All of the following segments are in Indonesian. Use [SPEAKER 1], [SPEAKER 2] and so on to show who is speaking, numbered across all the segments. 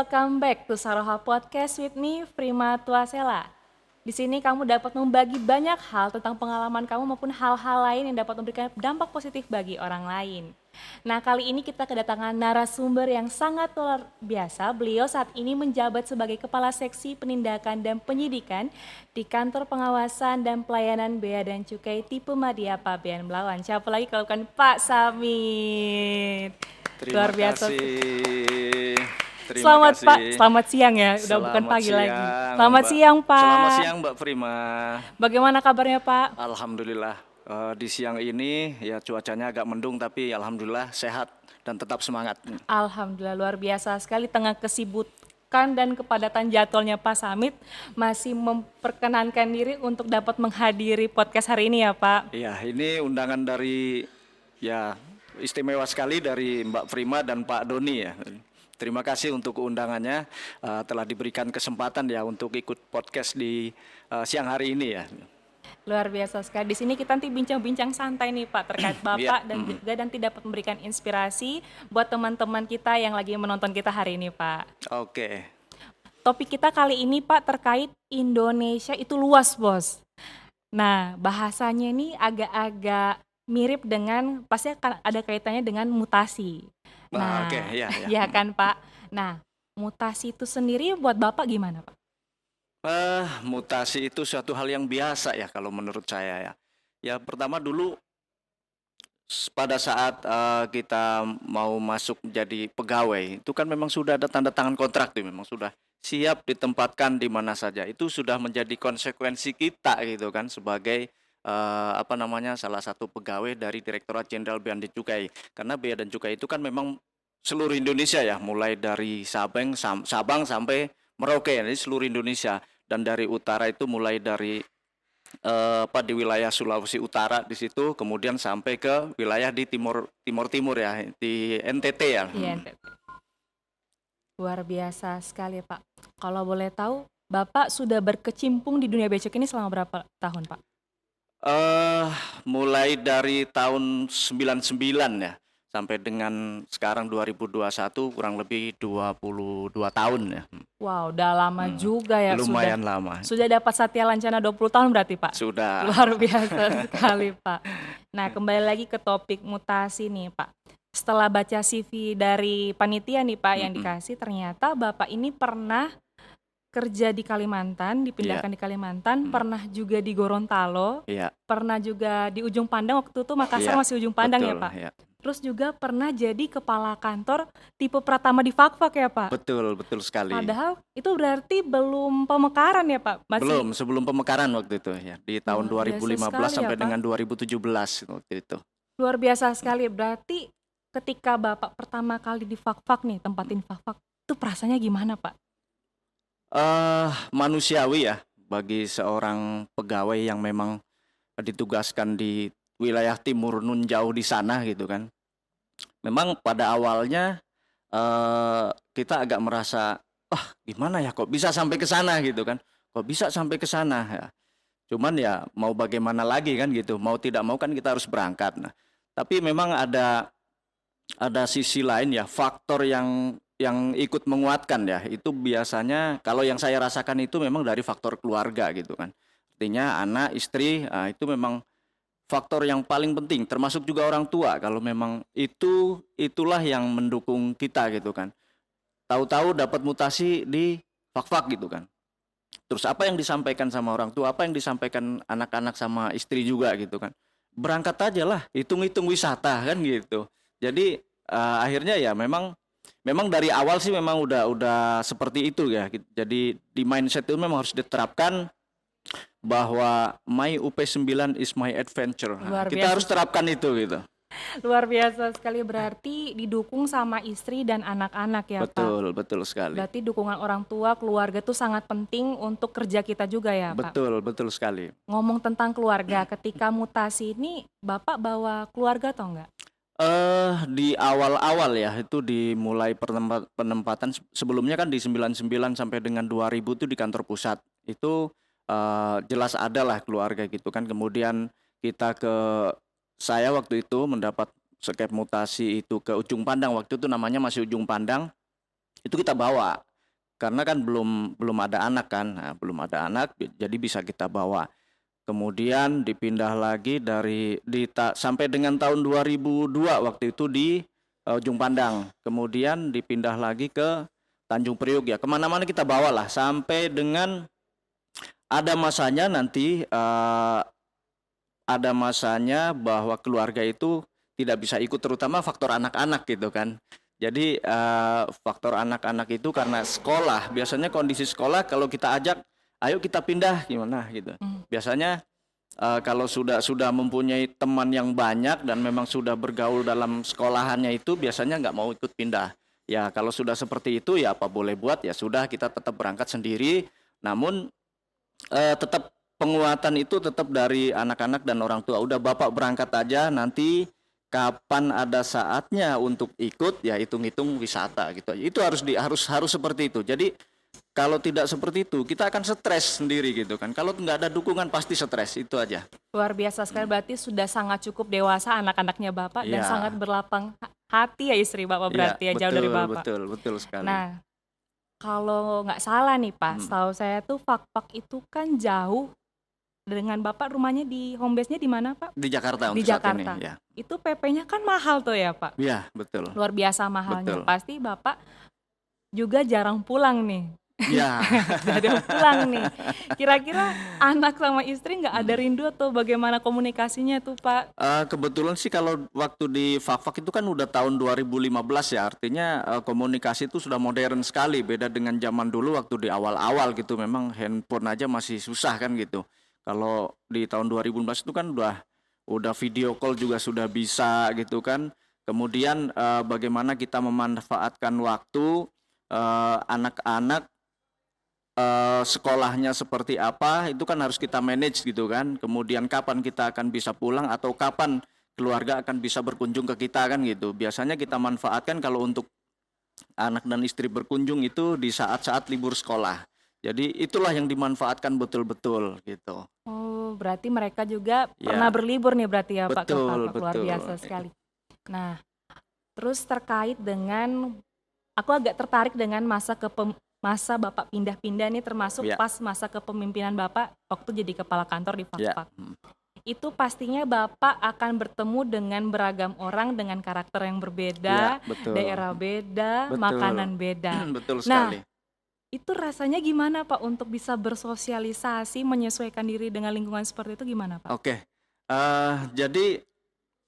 [SPEAKER 1] welcome back to Saroha Podcast with me, Prima Tuasela. Di sini kamu dapat membagi banyak hal tentang pengalaman kamu maupun hal-hal lain yang dapat memberikan dampak positif bagi orang lain. Nah, kali ini kita kedatangan narasumber yang sangat luar biasa. Beliau saat ini menjabat sebagai Kepala Seksi Penindakan dan Penyidikan di Kantor Pengawasan dan Pelayanan Bea dan Cukai Tipe Madya Pabean Belawan. Siapa lagi kalau bukan Pak Samit.
[SPEAKER 2] Terima
[SPEAKER 1] Luar biasa.
[SPEAKER 2] kasih.
[SPEAKER 1] Selamat Pak, selamat siang ya, udah bukan pagi
[SPEAKER 2] siang,
[SPEAKER 1] lagi. Selamat
[SPEAKER 2] Mbak.
[SPEAKER 1] siang Pak.
[SPEAKER 2] Selamat siang Mbak Prima.
[SPEAKER 1] Bagaimana kabarnya Pak?
[SPEAKER 2] Alhamdulillah di siang ini ya cuacanya agak mendung tapi alhamdulillah sehat dan tetap semangat.
[SPEAKER 1] Alhamdulillah luar biasa sekali tengah kesibukan dan kepadatan jadwalnya Pak Samit masih memperkenankan diri untuk dapat menghadiri podcast hari ini ya Pak.
[SPEAKER 2] Iya, ini undangan dari ya istimewa sekali dari Mbak Prima dan Pak Doni ya. Terima kasih untuk undangannya, telah diberikan kesempatan ya untuk ikut podcast di siang hari ini ya.
[SPEAKER 1] Luar biasa sekali. Di sini kita nanti bincang-bincang santai nih Pak terkait Bapak dan juga nanti dapat memberikan inspirasi buat teman-teman kita yang lagi menonton kita hari ini Pak.
[SPEAKER 2] Oke.
[SPEAKER 1] Topik kita kali ini Pak terkait Indonesia itu luas Bos. Nah bahasanya ini agak-agak mirip dengan, pasti akan ada kaitannya dengan mutasi. Nah,
[SPEAKER 2] Oke, ya.
[SPEAKER 1] ya kan Pak. Nah, mutasi itu sendiri buat Bapak gimana Pak?
[SPEAKER 2] Mutasi itu suatu hal yang biasa ya kalau menurut saya ya. Ya pertama dulu pada saat kita mau masuk menjadi pegawai itu kan memang sudah ada tanda tangan kontrak tuh, memang sudah siap ditempatkan di mana saja. Itu sudah menjadi konsekuensi kita gitu kan sebagai salah satu pegawai dari Direktorat Jenderal Bea dan Cukai. Karena Bea dan Cukai itu kan memang seluruh Indonesia ya, mulai dari Sabang sampai Merauke, jadi seluruh Indonesia. Dan dari utara itu mulai dari di wilayah Sulawesi Utara di situ, kemudian sampai ke wilayah di timur ya, di NTT ya.
[SPEAKER 1] Iya, NTT. Luar biasa sekali Pak. Kalau boleh tahu, Bapak sudah berkecimpung di dunia becak ini selama berapa tahun Pak?
[SPEAKER 2] Mulai dari tahun 99 ya sampai dengan sekarang 2021 kurang lebih 22 tahun ya.
[SPEAKER 1] Wow, udah lama juga ya.
[SPEAKER 2] Lumayan lama.
[SPEAKER 1] Sudah dapat Satya Lancana 20 tahun berarti Pak?
[SPEAKER 2] Sudah.
[SPEAKER 1] Luar biasa sekali Pak. Nah kembali lagi ke topik mutasi nih Pak. Setelah baca CV dari panitia nih Pak yang dikasih, ternyata Bapak ini pernah kerja di Kalimantan, dipindahkan di Kalimantan, pernah juga di Gorontalo, pernah juga di Ujung Pandang, waktu itu Makassar masih Ujung Pandang
[SPEAKER 2] betul,
[SPEAKER 1] ya Pak? Ya. Terus juga pernah jadi kepala kantor tipe Pratama di Fakfak ya Pak?
[SPEAKER 2] Betul sekali.
[SPEAKER 1] Padahal itu berarti belum pemekaran ya Pak?
[SPEAKER 2] Belum, sebelum pemekaran waktu itu ya, di tahun 2015 sampai dengan 2017 waktu itu.
[SPEAKER 1] Luar biasa sekali, berarti ketika Bapak pertama kali di Fakfak nih, tempatin Fakfak, itu perasaannya gimana Pak?
[SPEAKER 2] Manusiawi ya bagi seorang pegawai yang memang ditugaskan di wilayah timur nun jauh di sana gitu kan. Memang pada awalnya kita agak merasa gimana ya kok bisa sampai ke sana gitu kan. Kok bisa sampai ke sana ya. Cuman ya mau bagaimana lagi kan gitu. Mau tidak mau kan kita harus berangkat. Nah, tapi memang ada sisi lain ya, faktor yang ikut menguatkan ya, itu biasanya kalau yang saya rasakan itu memang dari faktor keluarga gitu kan. Artinya anak, istri, itu memang faktor yang paling penting, termasuk juga orang tua. Kalau memang itulah yang mendukung kita gitu kan. Tahu-tahu dapat mutasi di Fakfak gitu kan. Terus apa yang disampaikan sama orang tua, apa yang disampaikan anak-anak sama istri juga gitu kan. Berangkat aja lah, hitung-hitung wisata kan gitu. Jadi akhirnya ya memang dari awal sih memang udah seperti itu ya. Jadi di mindset itu memang harus diterapkan bahwa my UP9 is my adventure. Kita harus terapkan itu gitu.
[SPEAKER 1] Luar biasa sekali, berarti didukung sama istri dan anak-anak ya Pak?
[SPEAKER 2] Betul sekali.
[SPEAKER 1] Berarti dukungan orang tua, keluarga itu sangat penting untuk kerja kita juga ya Pak?
[SPEAKER 2] Betul sekali.
[SPEAKER 1] Ngomong tentang keluarga, ketika mutasi ini Bapak bawa keluarga atau enggak?
[SPEAKER 2] Di awal-awal ya itu dimulai penempatan sebelumnya kan di 99 sampai dengan 2000 itu di kantor pusat. Itu jelas ada lah keluarga gitu kan. Kemudian saya waktu itu mendapat skep mutasi itu ke Ujung Pandang, waktu itu namanya masih Ujung Pandang. Itu kita bawa. karena kan belum ada anak kan. Nah, belum ada anak jadi bisa kita bawa. Kemudian dipindah lagi sampai dengan tahun 2002 waktu itu di Ujung Pandang. Kemudian dipindah lagi ke Tanjung Priuk ya. Kemana-mana kita bawa lah sampai dengan ada masanya nanti ada masanya bahwa keluarga itu tidak bisa ikut, terutama faktor anak-anak gitu kan. Jadi faktor anak-anak itu karena sekolah, biasanya kondisi sekolah kalau kita ajak, ayo kita pindah gimana gitu. Biasanya kalau sudah mempunyai teman yang banyak dan memang sudah bergaul dalam sekolahannya itu biasanya nggak mau ikut pindah. Ya kalau sudah seperti itu ya apa boleh buat, ya sudah kita tetap berangkat sendiri. Namun tetap penguatan itu tetap dari anak-anak dan orang tua. Udah bapak berangkat aja, nanti kapan ada saatnya untuk ikut ya hitung-hitung wisata gitu. Itu harus seperti itu. Jadi kalau tidak seperti itu kita akan stres sendiri gitu kan. Kalau nggak ada dukungan pasti stres, itu aja.
[SPEAKER 1] Luar biasa sekali, berarti sudah sangat cukup dewasa anak-anaknya Bapak dan
[SPEAKER 2] Ya,
[SPEAKER 1] sangat berlapang hati ya istri Bapak
[SPEAKER 2] ya
[SPEAKER 1] berarti ya, jauh dari Bapak.
[SPEAKER 2] betul sekali.
[SPEAKER 1] Nah, kalau nggak salah nih Pak, setahu saya tuh Fakfak itu kan jauh dengan Bapak, rumahnya di home base-nya di mana Pak?
[SPEAKER 2] Di Jakarta
[SPEAKER 1] Di
[SPEAKER 2] untuk saat
[SPEAKER 1] Jakarta.
[SPEAKER 2] ini ya.
[SPEAKER 1] Itu PP-nya kan mahal tuh ya Pak,
[SPEAKER 2] Iya, betul.
[SPEAKER 1] luar biasa mahalnya.
[SPEAKER 2] Betul.
[SPEAKER 1] Pasti Bapak juga jarang pulang nih.
[SPEAKER 2] Ya.
[SPEAKER 1] Jarang pulang nih. Kira-kira anak sama istri nggak ada rindu atau bagaimana komunikasinya tuh Pak?
[SPEAKER 2] Kebetulan sih kalau waktu di Fakfak itu kan udah tahun 2015 ya, artinya komunikasi itu sudah modern sekali, beda dengan zaman dulu waktu di awal-awal gitu, memang handphone aja masih susah kan gitu. Kalau di tahun 2015 itu kan udah video call juga sudah bisa gitu kan. Kemudian bagaimana kita memanfaatkan waktu, anak-anak sekolahnya seperti apa itu kan harus kita manage gitu kan. Kemudian kapan kita akan bisa pulang atau kapan keluarga akan bisa berkunjung ke kita kan gitu. Biasanya kita manfaatkan kalau untuk anak dan istri berkunjung itu di saat-saat libur sekolah. Jadi itulah yang dimanfaatkan betul-betul gitu.
[SPEAKER 1] Oh, berarti mereka juga
[SPEAKER 2] Ya,
[SPEAKER 1] pernah berlibur nih berarti ya Pak ke
[SPEAKER 2] betul,
[SPEAKER 1] Fakfak, luar
[SPEAKER 2] betul.
[SPEAKER 1] biasa sekali. Nah, terus terkait dengan, aku agak tertarik dengan masa Bapak pindah-pindah nih, termasuk
[SPEAKER 2] Ya,
[SPEAKER 1] pas masa kepemimpinan Bapak waktu jadi kepala kantor di
[SPEAKER 2] ya,
[SPEAKER 1] Fakfak. Itu pastinya Bapak akan bertemu dengan beragam orang dengan karakter yang
[SPEAKER 2] ya,
[SPEAKER 1] berbeda,
[SPEAKER 2] betul,
[SPEAKER 1] daerah beda,
[SPEAKER 2] betul,
[SPEAKER 1] makanan beda.
[SPEAKER 2] betul
[SPEAKER 1] Nah,
[SPEAKER 2] sekali.
[SPEAKER 1] itu rasanya gimana Pak untuk bisa bersosialisasi, menyesuaikan diri dengan lingkungan seperti itu gimana Pak?
[SPEAKER 2] Oke, jadi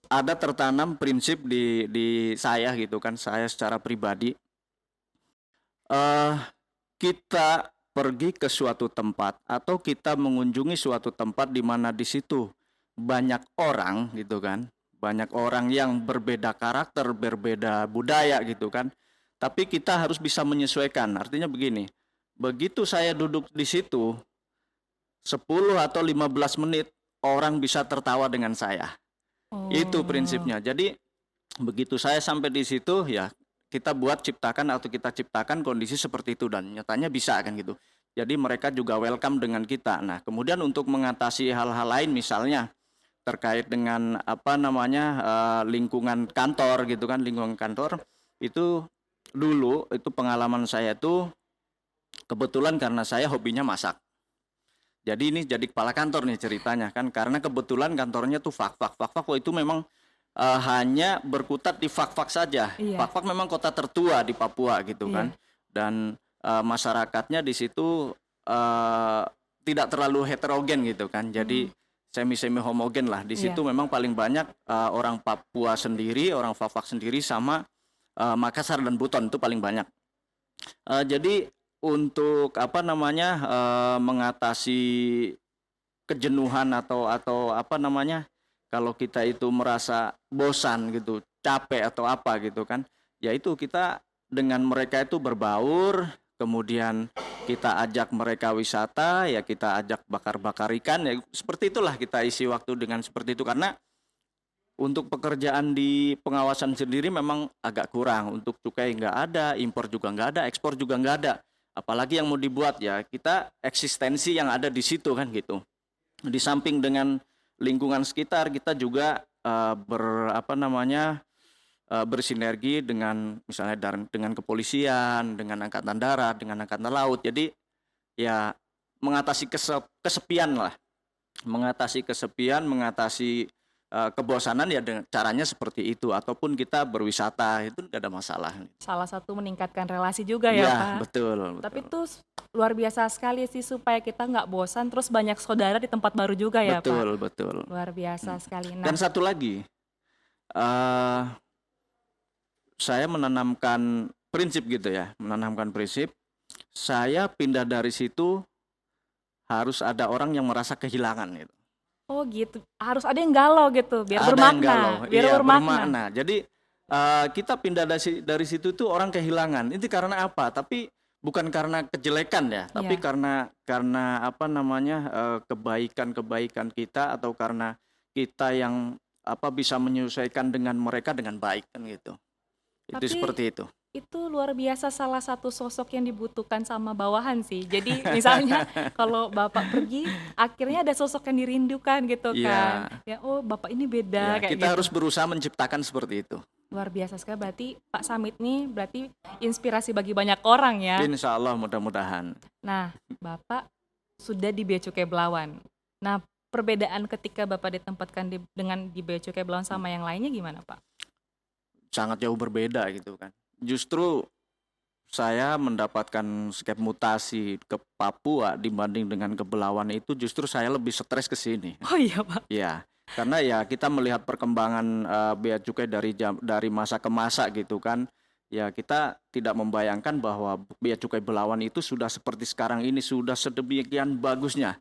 [SPEAKER 2] ada tertanam prinsip di saya gitu kan, saya secara pribadi, eh kita pergi ke suatu tempat atau kita mengunjungi suatu tempat di mana di situ banyak orang gitu kan, banyak orang yang berbeda karakter, berbeda budaya gitu kan. Tapi kita harus bisa menyesuaikan. Artinya begini, begitu saya duduk di situ 10 atau 15 menit orang bisa tertawa dengan saya. Itu
[SPEAKER 1] Oh,
[SPEAKER 2] prinsipnya. Jadi begitu saya sampai di situ ya kita ciptakan kondisi seperti itu dan nyatanya bisa kan gitu. Jadi mereka juga welcome dengan kita. Nah, kemudian untuk mengatasi hal-hal lain misalnya terkait dengan lingkungan kantor gitu kan, lingkungan kantor itu dulu itu pengalaman saya itu kebetulan karena saya hobinya masak. Jadi ini jadi kepala kantor nih ceritanya kan, karena kebetulan kantornya tuh Fakfak itu memang hanya berkutat di Fakfak saja.
[SPEAKER 1] iya,
[SPEAKER 2] Fakfak memang kota tertua di Papua gitu kan,
[SPEAKER 1] iya.
[SPEAKER 2] dan masyarakatnya di situ tidak terlalu heterogen gitu kan, jadi semi homogen lah. Di
[SPEAKER 1] Iya.
[SPEAKER 2] situ memang paling banyak orang Papua sendiri, orang Fakfak sendiri sama Makassar dan Buton itu paling banyak. Jadi untuk mengatasi kejenuhan atau kalau kita itu merasa bosan gitu, capek atau apa gitu kan, yaitu kita dengan mereka itu berbaur, kemudian kita ajak mereka wisata, ya kita ajak bakar-bakar ikan, ya seperti itulah kita isi waktu dengan seperti itu. Karena untuk pekerjaan di pengawasan sendiri memang agak kurang, untuk cukai nggak ada, impor juga nggak ada, ekspor juga nggak ada. Apalagi yang mau dibuat, ya kita eksistensi yang ada di situ kan gitu. Di samping dengan lingkungan sekitar, kita juga bersinergi dengan misalnya dengan kepolisian, dengan angkatan darat, dengan angkatan laut. Jadi ya mengatasi kesepian lah, mengatasi kebosanan ya dengan caranya seperti itu ataupun kita berwisata itu nggak ada masalah.
[SPEAKER 1] Salah satu meningkatkan relasi juga ya,
[SPEAKER 2] Iya,
[SPEAKER 1] Pak.
[SPEAKER 2] betul,
[SPEAKER 1] Tapi
[SPEAKER 2] betul.
[SPEAKER 1] itu luar biasa sekali sih supaya kita nggak bosan terus banyak saudara di tempat baru juga ya, Pak.
[SPEAKER 2] Betul, betul.
[SPEAKER 1] Luar biasa sekali.
[SPEAKER 2] Dan
[SPEAKER 1] Nah,
[SPEAKER 2] satu lagi, eh saya menanamkan prinsip gitu ya, menanamkan prinsip. Saya pindah dari situ harus ada orang yang merasa kehilangan gitu.
[SPEAKER 1] oh gitu. Harus ada yang galau gitu biar
[SPEAKER 2] Ada yang galau,
[SPEAKER 1] bermakna, biar
[SPEAKER 2] iya
[SPEAKER 1] bermakna.
[SPEAKER 2] bermakna. Jadi kita pindah dari situ tuh orang kehilangan. Itu karena apa? Tapi bukan karena kejelekan ya, tapi
[SPEAKER 1] Iya.
[SPEAKER 2] karena apa namanya kebaikan-kebaikan kita atau karena kita yang bisa menyesuaikan dengan mereka dengan baik kan gitu. Itu
[SPEAKER 1] Tapi
[SPEAKER 2] seperti itu.
[SPEAKER 1] itu luar biasa salah satu sosok yang dibutuhkan sama bawahan sih. Jadi misalnya kalau Bapak pergi, akhirnya ada sosok yang dirindukan gitu kan.
[SPEAKER 2] Iya,
[SPEAKER 1] Ya, oh Bapak ini beda
[SPEAKER 2] ya
[SPEAKER 1] kayak
[SPEAKER 2] kita
[SPEAKER 1] gitu.
[SPEAKER 2] harus berusaha menciptakan seperti itu.
[SPEAKER 1] Luar biasa sekali. Berarti Pak Samit nih berarti inspirasi bagi banyak orang ya.
[SPEAKER 2] Insya Allah mudah-mudahan.
[SPEAKER 1] Nah, Bapak sudah di Bea Cukai Belawan. Nah, perbedaan ketika Bapak ditempatkan dengan di Bea Cukai Belawan sama yang lainnya gimana, Pak?
[SPEAKER 2] Sangat jauh berbeda gitu kan. Justru saya mendapatkan skep mutasi ke Papua dibanding dengan ke Belawan itu justru saya lebih stres ke sini.
[SPEAKER 1] Oh iya, Pak.
[SPEAKER 2] Ya, karena ya kita melihat perkembangan bea cukai dari masa ke masa gitu kan. Ya kita tidak membayangkan bahwa bea cukai Belawan itu sudah seperti sekarang ini, sudah sedemikian bagusnya.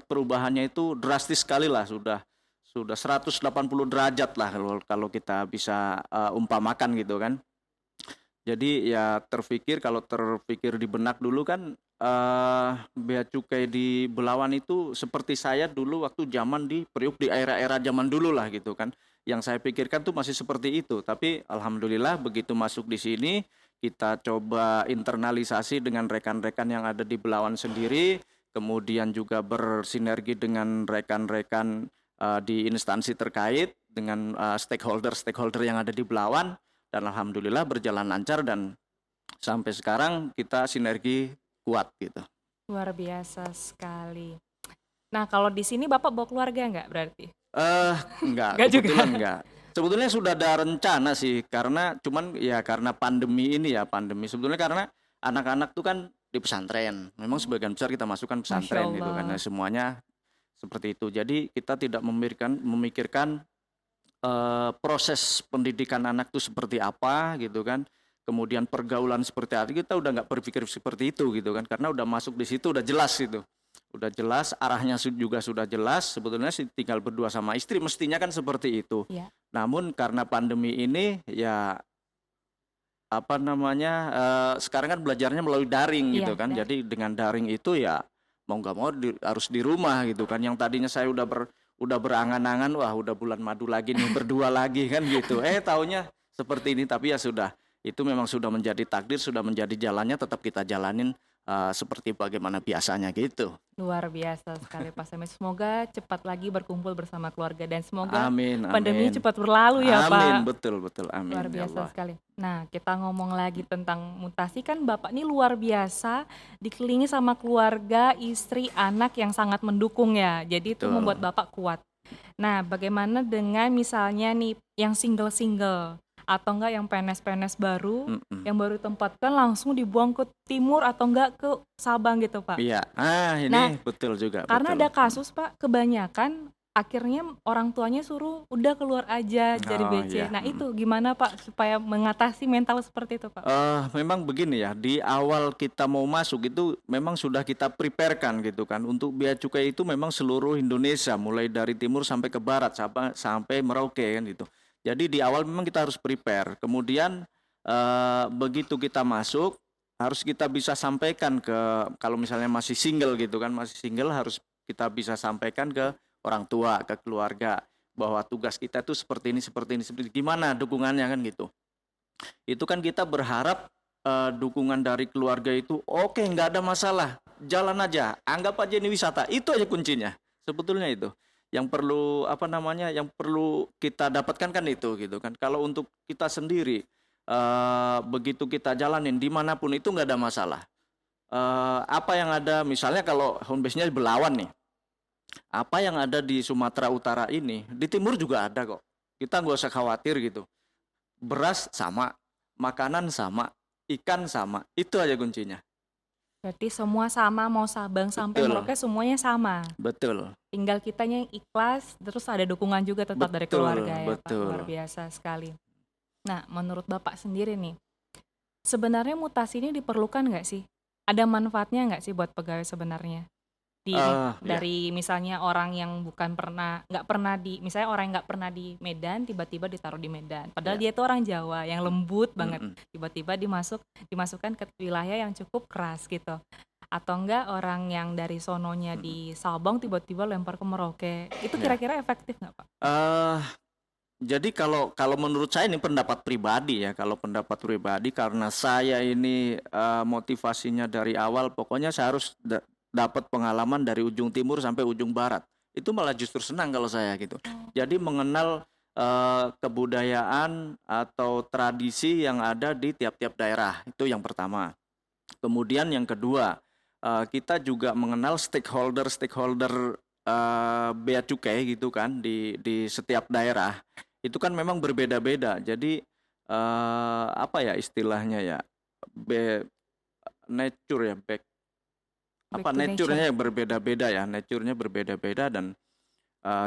[SPEAKER 2] Perubahannya itu drastis sekali lah, sudah 180 derajat lah kalau kita bisa umpamakan gitu kan. Jadi ya kalau terpikir di benak dulu kan bea cukai di Belawan itu seperti saya dulu waktu zaman di Priuk di era-era zaman dulu lah gitu kan. Yang saya pikirkan tuh masih seperti itu. Tapi alhamdulillah begitu masuk di sini kita coba internalisasi dengan rekan-rekan yang ada di Belawan sendiri, kemudian juga bersinergi dengan rekan-rekan di instansi terkait dengan stakeholder yang ada di Belawan. Dan alhamdulillah berjalan lancar dan sampai sekarang kita sinergi kuat gitu.
[SPEAKER 1] Luar biasa sekali. Nah, kalau di sini Bapak bawa keluarga nggak berarti?
[SPEAKER 2] Enggak,
[SPEAKER 1] Nggak juga.
[SPEAKER 2] kebetulan enggak. Sebetulnya sudah ada rencana sih karena pandemi ini ya sebetulnya karena anak-anak tuh kan di pesantren. Memang sebagian besar kita masukkan
[SPEAKER 1] Masya
[SPEAKER 2] pesantren gitu kan.
[SPEAKER 1] Allah.
[SPEAKER 2] Nah, semuanya seperti itu. Jadi kita tidak memikirkan proses pendidikan anak itu seperti apa gitu kan, kemudian pergaulan seperti apa, kita udah nggak berpikir seperti itu gitu kan, karena udah masuk di situ udah jelas gitu, udah jelas arahnya juga sudah jelas, sebetulnya sih tinggal berdua sama istri mestinya kan seperti itu.
[SPEAKER 1] Iya.
[SPEAKER 2] Namun karena pandemi ini ya sekarang kan belajarnya melalui daring
[SPEAKER 1] Iya,
[SPEAKER 2] gitu kan,
[SPEAKER 1] daring.
[SPEAKER 2] jadi dengan daring itu ya mau nggak mau harus di rumah gitu kan, yang tadinya saya udah berangan-angan wah udah bulan madu lagi nih berdua lagi kan gitu, taunya seperti ini. Tapi ya sudah, itu memang sudah menjadi takdir, sudah menjadi jalannya, tetap kita jalanin seperti bagaimana biasanya gitu.
[SPEAKER 1] Luar biasa sekali Pak Samit. Semoga cepat lagi berkumpul bersama keluarga dan semoga
[SPEAKER 2] Amin,
[SPEAKER 1] pandemi
[SPEAKER 2] amin,
[SPEAKER 1] cepat berlalu ya
[SPEAKER 2] amin,
[SPEAKER 1] Pak.
[SPEAKER 2] betul amin
[SPEAKER 1] Luar
[SPEAKER 2] ya
[SPEAKER 1] biasa
[SPEAKER 2] Allah.
[SPEAKER 1] sekali. Nah, kita ngomong lagi tentang mutasi kan Bapak ini luar biasa dikelilingi sama keluarga, istri, anak yang sangat mendukung ya. Jadi itu
[SPEAKER 2] Betul.
[SPEAKER 1] membuat Bapak kuat. Nah, bagaimana dengan misalnya nih yang single-single atau enggak yang PNS-PNS baru
[SPEAKER 2] Mm-mm.
[SPEAKER 1] yang baru ditempatkan langsung dibuang ke timur atau enggak ke Sabang gitu Pak.
[SPEAKER 2] Iya, ini
[SPEAKER 1] Nah,
[SPEAKER 2] betul juga,
[SPEAKER 1] karena
[SPEAKER 2] betul.
[SPEAKER 1] ada kasus Pak, kebanyakan akhirnya orang tuanya suruh udah keluar aja dari
[SPEAKER 2] Oh,
[SPEAKER 1] BC.
[SPEAKER 2] iya.
[SPEAKER 1] Nah itu gimana Pak supaya mengatasi mental seperti itu Pak?
[SPEAKER 2] Memang begini ya, di awal kita mau masuk itu memang sudah kita preparekan gitu kan. Untuk bea cukai itu memang seluruh Indonesia, mulai dari timur sampai ke barat, sampai Merauke kan gitu. Jadi di awal memang kita harus prepare. Kemudian begitu kita masuk, harus kita bisa sampaikan kalau misalnya masih single gitu kan, masih single harus kita bisa sampaikan ke orang tua, ke keluarga, bahwa tugas kita tuh seperti ini, gimana dukungannya kan gitu. Itu kan kita berharap dukungan dari keluarga itu oke, nggak ada masalah, jalan aja, anggap aja ini wisata, itu aja kuncinya sebetulnya itu. Yang perlu apa namanya, yang perlu kita dapatkan kan itu gitu kan. Kalau untuk kita sendiri, begitu kita jalanin dimanapun itu nggak ada masalah. Apa yang ada misalnya kalau home base-nya di Belawan nih, apa yang ada di Sumatera Utara ini, di timur juga ada kok. Kita nggak usah khawatir gitu. Beras sama, makanan sama, ikan sama, itu aja kuncinya.
[SPEAKER 1] Berarti semua sama, mau Sabang sampai
[SPEAKER 2] Betul,
[SPEAKER 1] Merauke semuanya sama.
[SPEAKER 2] betul,
[SPEAKER 1] Tinggal kitanya yang ikhlas, terus ada dukungan juga tetap dari
[SPEAKER 2] betul,
[SPEAKER 1] keluarga ya Pak.
[SPEAKER 2] betul.
[SPEAKER 1] Luar biasa sekali. Nah, menurut Bapak sendiri nih, sebenarnya mutasi ini diperlukan nggak sih? Ada manfaatnya nggak sih buat pegawai sebenarnya?
[SPEAKER 2] Ya,
[SPEAKER 1] Dari misalnya orang yang nggak pernah misalnya orang yang nggak pernah di Medan, tiba-tiba ditaruh di Medan. Padahal
[SPEAKER 2] ya,
[SPEAKER 1] dia itu orang Jawa yang lembut banget.
[SPEAKER 2] mm-mm,
[SPEAKER 1] Tiba-tiba dimasukkan ke wilayah yang cukup keras gitu. Atau enggak orang yang dari sononya
[SPEAKER 2] mm-mm,
[SPEAKER 1] di Sabang tiba-tiba lempar ke Merauke. Itu
[SPEAKER 2] ya.
[SPEAKER 1] kira-kira efektif nggak Pak?
[SPEAKER 2] eh jadi kalau kalau menurut saya ini pendapat pribadi ya, kalau pendapat pribadi karena saya ini motivasinya dari awal pokoknya saya harus dapat pengalaman dari ujung timur sampai ujung barat. Itu malah justru senang kalau saya gitu. Jadi mengenal kebudayaan atau tradisi yang ada di tiap-tiap daerah. Itu yang pertama. Kemudian yang kedua, kita juga mengenal stakeholder bea cukai gitu kan di setiap daerah. Itu kan memang berbeda-beda. Jadi apa ya istilahnya ya? Be, nature ya,
[SPEAKER 1] Back to nature.
[SPEAKER 2] nature-nya yang berbeda-beda ya. Nature-nya berbeda-beda dan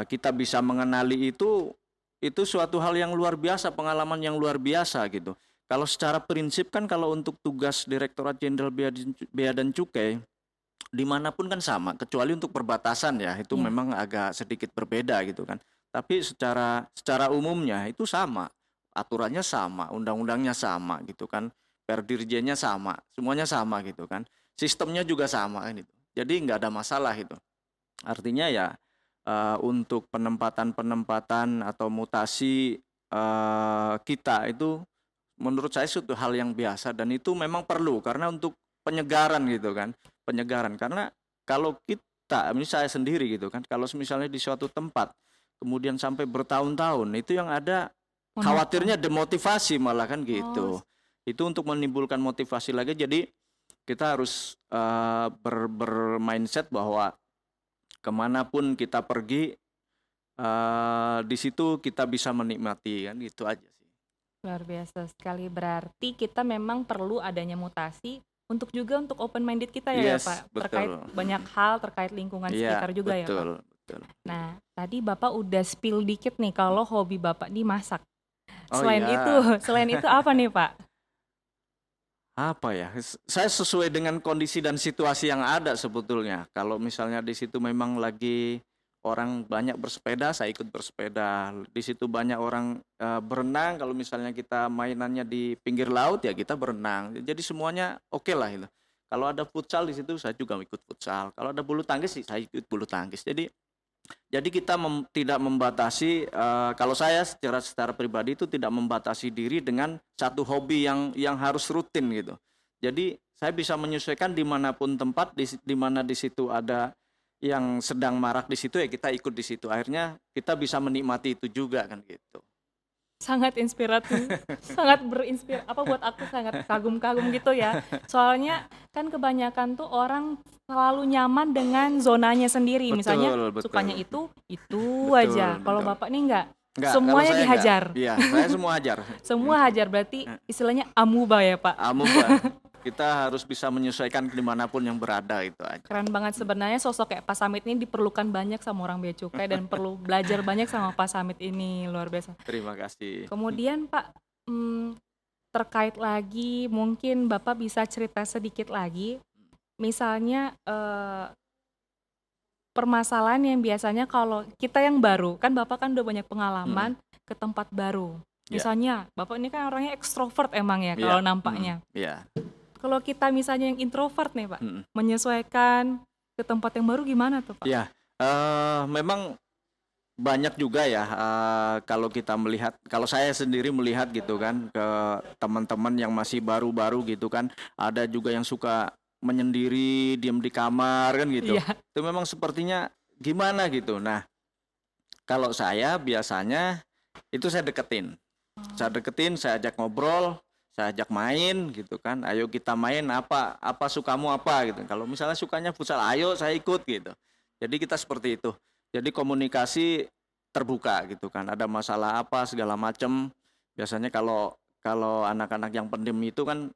[SPEAKER 2] kita bisa mengenali itu suatu hal yang luar biasa, pengalaman yang luar biasa gitu. Kalau secara prinsip kan kalau untuk tugas Direktorat Jenderal Bea dan Cukai dimanapun kan sama, kecuali untuk perbatasan ya, itu
[SPEAKER 1] Ya,
[SPEAKER 2] memang agak sedikit berbeda gitu kan. Tapi secara umumnya itu sama, aturannya sama, undang-undangnya sama gitu kan, perdirjennya sama, semuanya sama gitu kan, sistemnya juga sama kan itu. Jadi nggak ada masalah itu. Artinya ya untuk penempatan-penempatan atau mutasi kita itu menurut saya suatu hal yang biasa dan itu memang perlu karena untuk penyegaran gitu kan. Penyegaran karena kalau kita, ini saya sendiri gitu kan, kalau misalnya di suatu tempat kemudian sampai bertahun-tahun itu yang ada
[SPEAKER 1] monoton.
[SPEAKER 2] khawatirnya demotivasi malah kan
[SPEAKER 1] Oh,
[SPEAKER 2] gitu. Itu untuk menimbulkan motivasi lagi jadi kita harus bermindset bahwa kemanapun kita pergi di situ kita bisa menikmati kan gitu aja sih.
[SPEAKER 1] luar biasa sekali. Berarti kita memang perlu adanya mutasi untuk open minded kita ya
[SPEAKER 2] Yes,
[SPEAKER 1] Pak, terkait
[SPEAKER 2] betul.
[SPEAKER 1] banyak hal, terkait lingkungan
[SPEAKER 2] Iya,
[SPEAKER 1] sekitar juga ya Pak.
[SPEAKER 2] betul, betul.
[SPEAKER 1] Nah, tadi Bapak udah spill dikit nih kalau hobi Bapak nih masak.
[SPEAKER 2] Oh
[SPEAKER 1] Selain itu,
[SPEAKER 2] iya,
[SPEAKER 1] selain itu apa nih Pak?
[SPEAKER 2] apa ya? Saya sesuai dengan kondisi dan situasi yang ada sebetulnya. Kalau misalnya di situ memang lagi orang banyak bersepeda, saya ikut bersepeda. Di situ banyak orang berenang, kalau misalnya kita mainannya di pinggir laut ya kita berenang. Jadi semuanya oke lah itu. Kalau ada futsal di situ saya juga ikut futsal. Kalau ada bulu tangkis sih saya ikut bulu tangkis. Jadi kita tidak membatasi, kalau saya secara pribadi itu tidak membatasi diri dengan satu hobi yang harus rutin gitu. Jadi saya bisa menyesuaikan dimanapun tempat, di mana di situ ada yang sedang marak di situ ya kita ikut di situ. Akhirnya kita bisa menikmati itu juga kan gitu.
[SPEAKER 1] Sangat inspiratif, sangat buat aku sangat kagum-kagum gitu ya. Soalnya kan kebanyakan tuh orang selalu nyaman dengan zonanya sendiri. Misalnya
[SPEAKER 2] Betul,
[SPEAKER 1] sukanya
[SPEAKER 2] betul,
[SPEAKER 1] itu
[SPEAKER 2] betul,
[SPEAKER 1] aja. Kalau
[SPEAKER 2] betul.
[SPEAKER 1] Bapak nih enggak,
[SPEAKER 2] Enggak, kalau
[SPEAKER 1] semuanya
[SPEAKER 2] saya enggak.
[SPEAKER 1] dihajar.
[SPEAKER 2] Iya, saya semua hajar.
[SPEAKER 1] Semua hajar berarti istilahnya amuba ya Pak.
[SPEAKER 2] Amuba. Kita harus bisa menyesuaikan dimanapun yang berada itu aja.
[SPEAKER 1] Keren banget sebenarnya sosok kayak Pak Samit ini diperlukan banyak sama orang bea cukai dan perlu belajar banyak sama Pak Samit ini, luar biasa.
[SPEAKER 2] Terima kasih.
[SPEAKER 1] Kemudian Pak, terkait lagi mungkin Bapak bisa cerita sedikit lagi, misalnya permasalahan yang biasanya kalau kita yang baru, kan Bapak kan udah banyak pengalaman ke tempat baru.
[SPEAKER 2] Ya,
[SPEAKER 1] Misalnya Bapak ini kan orangnya ekstrovert emang ya
[SPEAKER 2] ya,
[SPEAKER 1] kalau nampaknya.
[SPEAKER 2] ya.
[SPEAKER 1] Kalau kita misalnya yang introvert nih Pak,
[SPEAKER 2] Mm.
[SPEAKER 1] menyesuaikan ke tempat yang baru gimana tuh Pak?
[SPEAKER 2] Ya, memang banyak juga ya kalau kita melihat, kalau saya sendiri melihat gitu kan ke teman-teman yang masih baru-baru gitu kan, ada juga yang suka menyendiri, diam di kamar kan gitu.
[SPEAKER 1] Iya,
[SPEAKER 2] Itu memang sepertinya gimana gitu. Nah, Kalau saya biasanya itu saya deketin. Saya deketin, saya ajak ngobrol, saya ajak main gitu kan. Ayo kita main apa sukamu apa gitu. Kalau misalnya sukanya futsal, ayo saya ikut gitu. Jadi kita seperti itu. Jadi komunikasi terbuka gitu kan. Ada masalah apa segala macam. Biasanya kalau kalau anak-anak yang pendem itu kan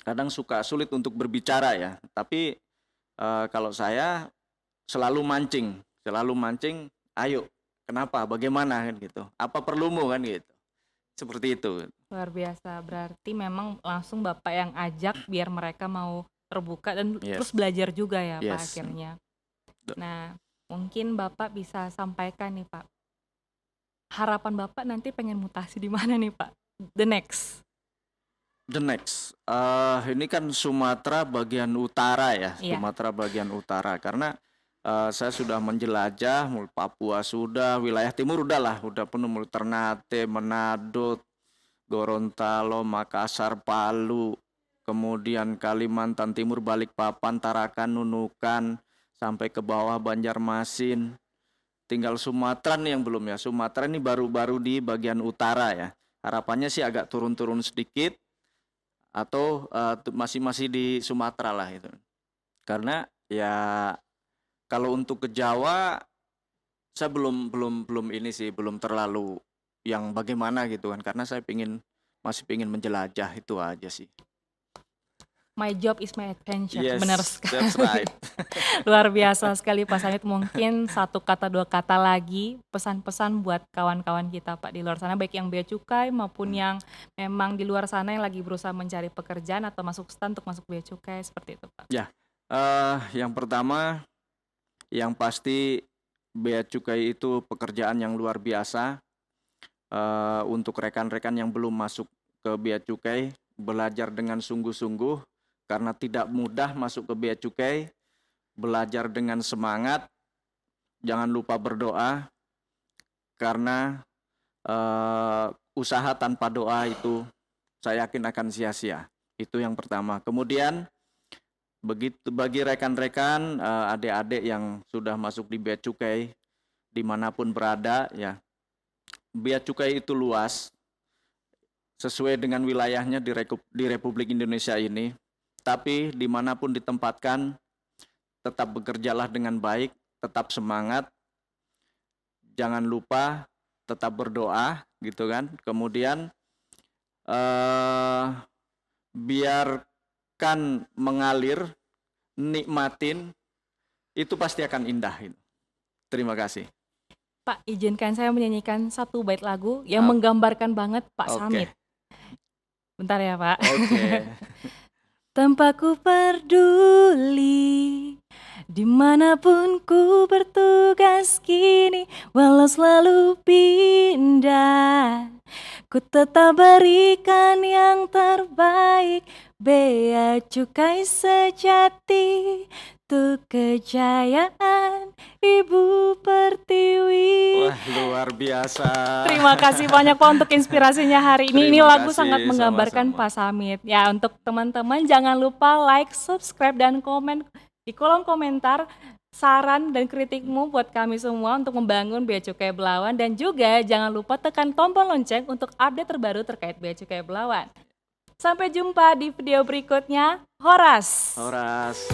[SPEAKER 2] kadang suka sulit untuk berbicara ya. Tapi kalau saya selalu mancing, ayo, kenapa, bagaimana kan gitu, apa perlumu kan gitu, seperti itu.
[SPEAKER 1] Luar biasa, berarti memang langsung Bapak yang ajak biar mereka mau terbuka dan terus
[SPEAKER 2] Yes,
[SPEAKER 1] belajar juga ya Pak
[SPEAKER 2] yes.
[SPEAKER 1] akhirnya. Nah, mungkin Bapak bisa sampaikan nih Pak, harapan Bapak nanti pengen mutasi di mana nih Pak? The next.
[SPEAKER 2] The next, ini kan Sumatera bagian utara ya,
[SPEAKER 1] Iya.
[SPEAKER 2] Sumatera bagian utara. Karena saya sudah menjelajah, mulai Papua sudah, wilayah timur udah penuh, mulai Ternate, Manado, Gorontalo, Makassar, Palu, kemudian Kalimantan Timur, Balikpapan, Tarakan, Nunukan, sampai ke bawah Banjarmasin. Tinggal Sumatera nih yang belum ya. Sumatera ini baru-baru di bagian utara ya. Harapannya sih agak turun-turun sedikit atau masih di Sumatera lah itu. Karena ya kalau untuk ke Jawa saya belum ini sih, belum terlalu yang bagaimana gitu kan, karena saya masih pingin menjelajah, itu aja sih.
[SPEAKER 1] My job is my adventure,
[SPEAKER 2] Yes,
[SPEAKER 1] benar sekali.
[SPEAKER 2] that's right.
[SPEAKER 1] Luar biasa sekali Pak Samit. Mungkin satu kata dua kata lagi pesan-pesan buat kawan-kawan kita Pak di luar sana, baik yang bea cukai maupun yang memang di luar sana yang lagi berusaha mencari pekerjaan atau masuk stan untuk masuk bea cukai, seperti itu Pak.
[SPEAKER 2] Ya, yang pertama, yang pasti bea cukai itu pekerjaan yang luar biasa. Untuk rekan-rekan yang belum masuk ke bea cukai, belajar dengan sungguh-sungguh karena tidak mudah masuk ke bea cukai. Belajar dengan semangat, jangan lupa berdoa karena usaha tanpa doa itu saya yakin akan sia-sia. Itu yang pertama. Kemudian begitu bagi rekan-rekan adik-adik yang sudah masuk di bea cukai dimanapun berada ya, bea cukai itu luas sesuai dengan wilayahnya di Republik Indonesia ini. Tapi dimanapun ditempatkan, tetap bekerjalah dengan baik, tetap semangat, jangan lupa tetap berdoa gitu kan. Kemudian biarkan mengalir, nikmatin, itu pasti akan indah. Terima kasih.
[SPEAKER 1] Pak, izinkan saya menyanyikan satu bait lagu yang menggambarkan banget Pak Samit. Bentar ya Pak.
[SPEAKER 2] Oke.
[SPEAKER 1] Tanpa ku peduli dimanapun ku bertugas kini, walau selalu pindah, ku tetap berikan yang terbaik. Bea cukai sejati, untuk kejayaan Ibu Pertiwi.
[SPEAKER 2] Wah, luar biasa.
[SPEAKER 1] Terima kasih banyak Pak untuk inspirasinya hari ini. Ini
[SPEAKER 2] Terima
[SPEAKER 1] lagu
[SPEAKER 2] kasih,
[SPEAKER 1] sangat menggambarkan
[SPEAKER 2] sama-sama.
[SPEAKER 1] Pak Samit. Ya, untuk teman-teman jangan lupa like, subscribe, dan komen di kolom komentar saran dan kritikmu buat kami semua untuk membangun Bea Cukai Belawan. Dan juga jangan lupa tekan tombol lonceng untuk update terbaru terkait Bea Cukai Belawan. Sampai jumpa di video berikutnya. Horas.
[SPEAKER 2] Horas.